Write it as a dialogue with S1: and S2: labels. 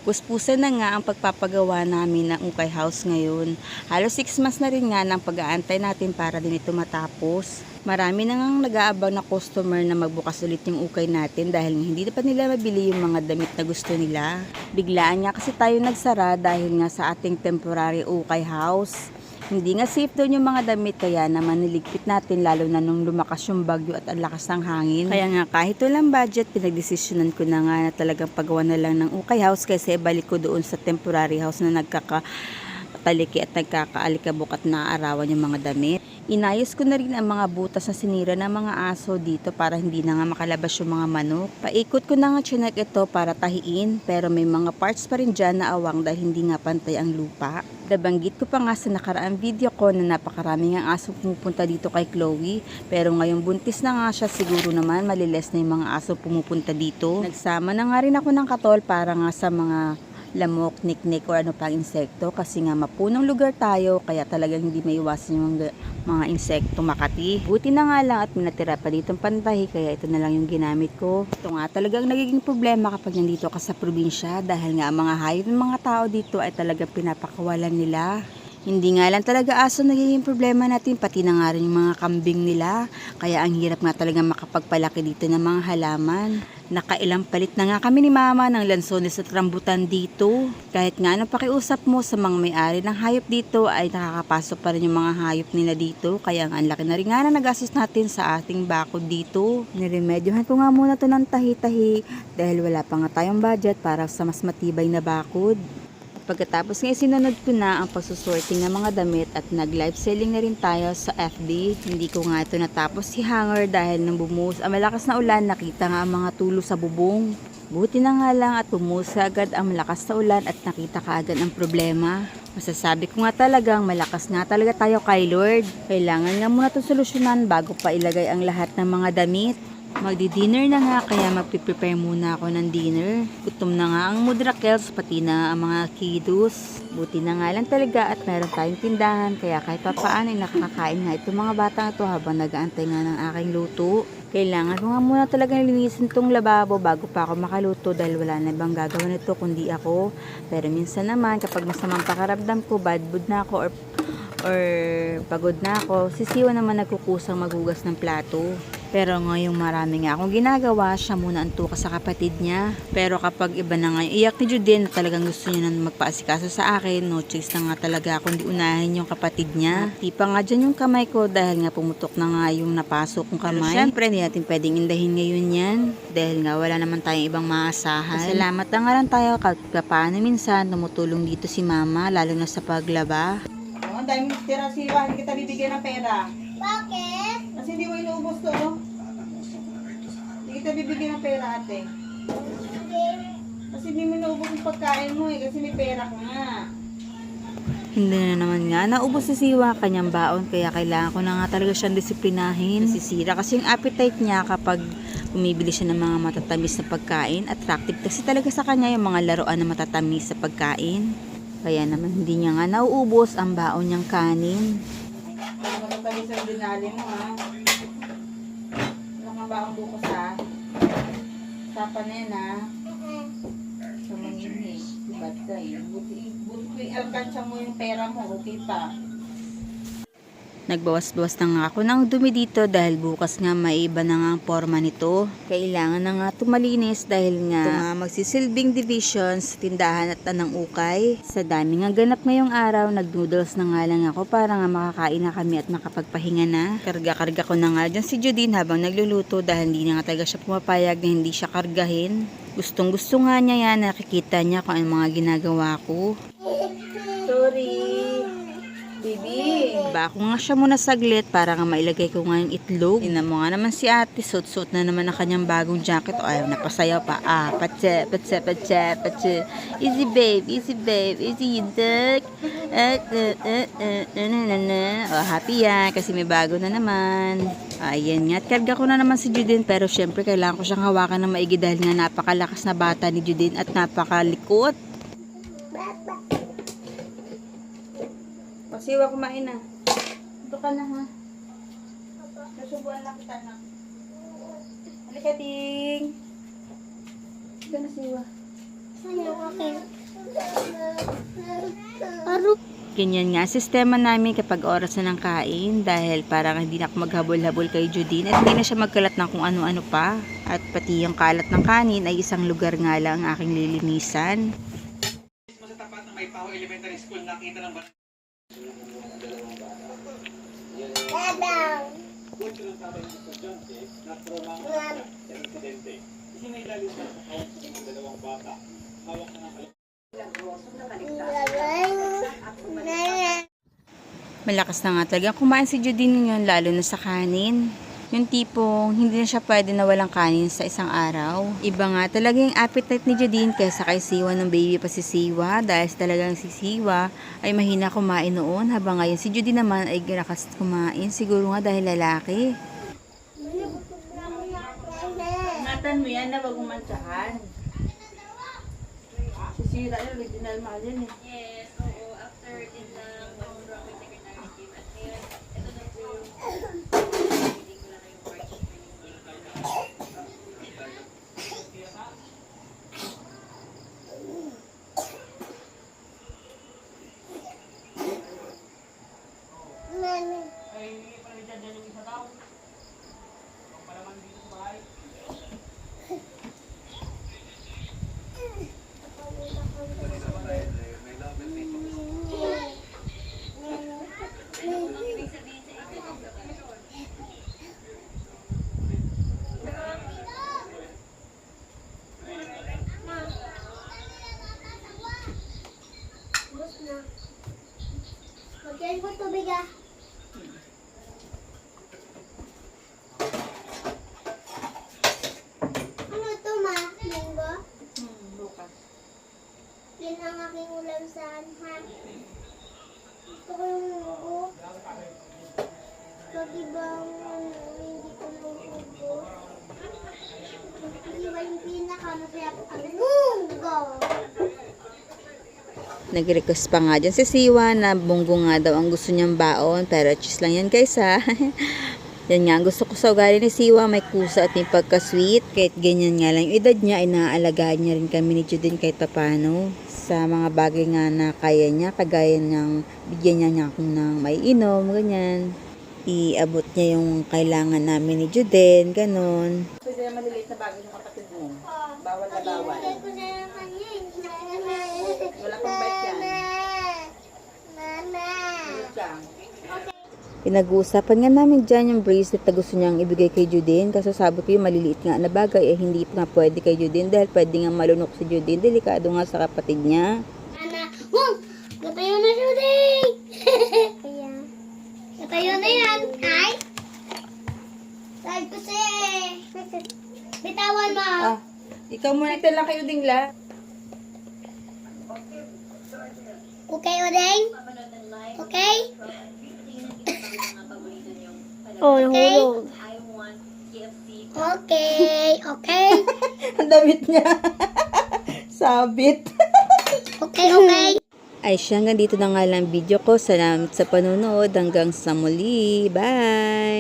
S1: Puspusan na nga ang pagpapagawa namin ng ukay house ngayon. Halos 6 months na rin nga ng pag-aantay natin para din ito matapos. Marami na ngang nag-aabang na customer na magbukas ulit yung ukay natin dahil hindi pa nila mabili yung mga damit na gusto nila. Biglaan nga kasi tayo nagsara dahil nga sa ating temporary ukay house. Hindi nga safe doon yung mga damit kaya naman niligpit natin lalo na nung lumakas yung bagyo at ang lakas ng hangin. Kaya nga kahit walang budget, pinagdesisyonan ko na nga na talagang paggawa na lang ng ukay house kasi balik ko doon sa temporary house na nagkakataliki at nagkakaalikabok at naaarawan yung mga damit. Inayos ko na rin ang mga butas na sinira ng mga aso dito para hindi na nga makalabas yung mga manok. Paikot ko na nga chinek ito para tahiin pero may mga parts pa rin dyan na awang dahil hindi nga pantay ang lupa. Nabanggit ko pa nga sa nakaraang video ko na napakarami ng aso pumupunta dito kay Chloe pero ngayong buntis na nga siya siguro naman maliles na yung mga aso pumupunta dito. Nagsama na nga rin ako ng katol para nga sa mga lamok, niknik o ano pang insekto kasi nga mapunong lugar tayo kaya talagang hindi maiwasan yung mga insekto makati. Buti na nga lang at minatira pa ditong pantahi kaya ito na lang yung ginamit ko. Ito nga talagang nagiging problema kapag nandito ka sa probinsya dahil nga ang mga hayop ng mga tao dito ay talagang pinapakawalan nila. Hindi nga lang talaga aso nagiging problema natin, pati na nga rin yung mga kambing nila. Kaya ang hirap nga talaga makapagpalaki dito ng mga halaman. Nakailang palit na nga kami ni mama ng lansones at rambutan dito. Kahit nga anong pakiusap mo sa mga may-ari ng hayop dito ay nakakapasok pa rin yung mga hayop nila dito. Kaya nga ang laki na rin nga na nag-assist natin sa ating bakod dito. Niremedyohan ko nga muna to ng tahi-tahi dahil wala pa nga tayong budget para sa mas matibay na bakod. Pagkatapos nga sinunod ko na ang pagsusorting ng mga damit at nag-live selling na rin tayo sa FB. Hindi ko nga ito natapos si hanger dahil nang bumuhos ang malakas na ulan nakita nga ang mga tulo sa bubong. Buti na nga lang at bumuhos agad ang malakas na ulan at nakita kaagad ang problema. Masasabi ko nga talagang malakas nga talaga tayo kay Lord. Kailangan nga muna itong solusyonan bago pa ilagay ang lahat ng mga damit. Magdi-dinner na nga kaya magpiprepare muna ako ng dinner. Gutom na nga ang mudrakels pati na ang mga kiddos. Buti na nga lang talaga at meron tayong tindahan kaya kahit pa paano ay nakakakain nga itong mga batang ito habang nag-aantay nga ng aking luto. Kailangan ko nga muna talagang linisin itong lababo bago pa ako makaluto dahil wala na ibang gagawin ito kundi ako. Pero minsan naman kapag masamang pakaramdam ko, bad mood na ako or pagod na ako, sisiwa naman nagkukusang maghugas ng plato. Pero ngayong marami nga akong ginagawa, siya muna ang tuka sa kapatid niya. Pero kapag iba na nga, iyak ni Juden na talagang gusto niya na magpaasikaso sa akin, no choice na nga talaga akong di unahin yung kapatid niya. Di pa nga dyan yung kamay ko dahil nga pumutok na nga yung napasok kong kamay. Pero syempre hindi natin pwedeng indahin ngayon yan dahil nga wala naman tayong ibang maasahan. Salamat na nga lang tayo kahit paano minsan tumutulong dito si mama lalo na sa paglaba.
S2: Ang dami tira siwa, hindi kita bibigyan ng pera.
S3: Bakit?
S2: Kasi hindi mo inuubos to, no? Hindi kita bibigyan ng pera, ate. Kasi hindi mo inuubos yung pagkain mo kasi may pera ka nga.
S1: Hindi na naman nga, naubos si Siwa kanyang baon kaya kailangan ko na nga talaga siyang disiplinahin. Nasisira kasi yung appetite niya kapag bumibili siya ng mga matatamis na pagkain. Attractive kasi talaga sa kanya yung mga laruan na matatamis sa pagkain. Kaya naman hindi niya nga nauubos ang baon niyang kanin.
S2: Matatamis ang dinali mo, ha? Wala kang baong bukas, ha? Sapa na yan, ha? Sa manginhi. Bad ka, eh. Buti ko yung alkansya mo yung pera mo. Okay pa.
S1: Nagbawas-bawas na nga ako ng dumi dito dahil bukas nga maiba na nga ang forma nito. Kailangan na nga tumalinis dahil nga ito nga magsisilbing division sa tindahan at anang ukay. Sa dami nga ganap ngayong araw, nag-noodles na nga lang ako para nga makakain na kami at makapagpahinga na. Karga-karga ko na nga dyan si Judine habang nagluluto dahil hindi na nga talaga siya pumapayag na hindi siya kargahin. Gustong-gusto nga niya yan, nakikita niya kung ano mga ginagawa ko.
S2: Sorry. Baby.
S1: Bako nga siya muna saglit para nga mailagay ko nga yung itlog. Tingnan mo nga naman si ate, suot-suot na naman ang kanyang bagong jacket. O ayaw, napasayaw pa. Patse. Easy babe, easy you duck. O, happy yan kasi may bago na naman. Ayan nga, at karga ko na naman si Judine pero syempre kailangan ko siyang hawakan ng maigi dahil nga napakalakas na bata ni Judine at napakalikot.
S2: Siwa, kumain na. Ito ka na, ha? Nasubuan lang kita na. Halika, Ting. Ito na, Siwa.
S3: Ano, okay.
S1: Ganyan nga, sistema namin kapag oras na ng kain dahil parang hindi na ako maghabol-habol kay Judine at hindi na siya magkalat ng kung ano-ano pa. At pati yung kalat ng kanin ay isang lugar nga lang ang aking lilinisan.
S3: Sa tapat ng May Paho Elementary School, nakita ng bata. Kwento ng tatay ng estudyante na traumang sa insidente. Isinailalim sa account ng dalawang bata. Hawak na ng
S1: Malakas na nga talaga kumain si Judine ngayon, lalo na sa kanin. Yung tipong hindi na siya pwede na walang kanin sa isang araw. Iba nga talaga yung appetite ni Judine kaysa kay Siwa nung baby pa si Siwa. Dahil talagang si Siwa ay mahina kumain noon. Habang ngayon si Judine naman ay lakas kumain. Siguro nga dahil lalaki.
S2: Ingatan mo yan na wag umantsahan. Sisira yung original mahal yan eh.
S4: Yes, oo. After din ng pang-rock with secretary team. At ngayon, ito na po yung hindi ko lang yung part of
S5: Magkain ko tubig ah. Ano to ma? Linggo?
S2: Bukas.
S5: Yan ang aking ulam sa ha. Gusto ko yung linggo. Pag ibang hindi ko linggo. Iba yung pinakamasarap ang linggo.
S1: Nag-request pa nga dyan si Siwa na bunggo nga daw ang gusto niyang baon. Pero cheese lang yan guys ha. Yan nga, gusto ko sa ugali ni Siwa, may kusa at may pagka-sweet. Kahit ganyan nga lang yung edad niya, ay naaalagaan niya rin kami ni Judine kahit papano. Sa mga bagay nga na kaya niya, kagaya niyang bigyan niya akong ng may inom, ganyan. Iabot niya yung kailangan namin ni Judine, ganon.
S2: Pwede na maliliit na bagay ng kapatid mo. Bawal na bawal.
S5: Ibigay ko na lang kanya.
S2: Wala pang bite yan.
S5: Mama.
S2: Ulit ka.
S1: Pinag-uusapan nga namin dyan yung bracelet na gusto niyang ibigay kay Judine. Kaso sabi ko yung maliliit nga na bagay eh hindi nga pwede kay Judine dahil pwede nga malunok si Judine. Delikado nga sa kapatid niya.
S5: Ana, wow! Gatayo na siya din! Gatayo na yan, ay! Saan ko si... Bitawan mo!
S2: Ikaw muna ito lang kayo ding la.
S5: Okay, Odeng?
S4: Mapanood ng live.
S5: Okay?
S4: Tingnan niyo pa mga paborito niyo.
S5: Oh, nahulog.
S4: I want KFC.
S5: Okay, okay.
S2: Ang damit niya. Sabit.
S5: Okay, okay.
S1: Ay siya, hanggang dito na nga lang video ko. Salamat sa panonood. Hanggang sa muli. Bye!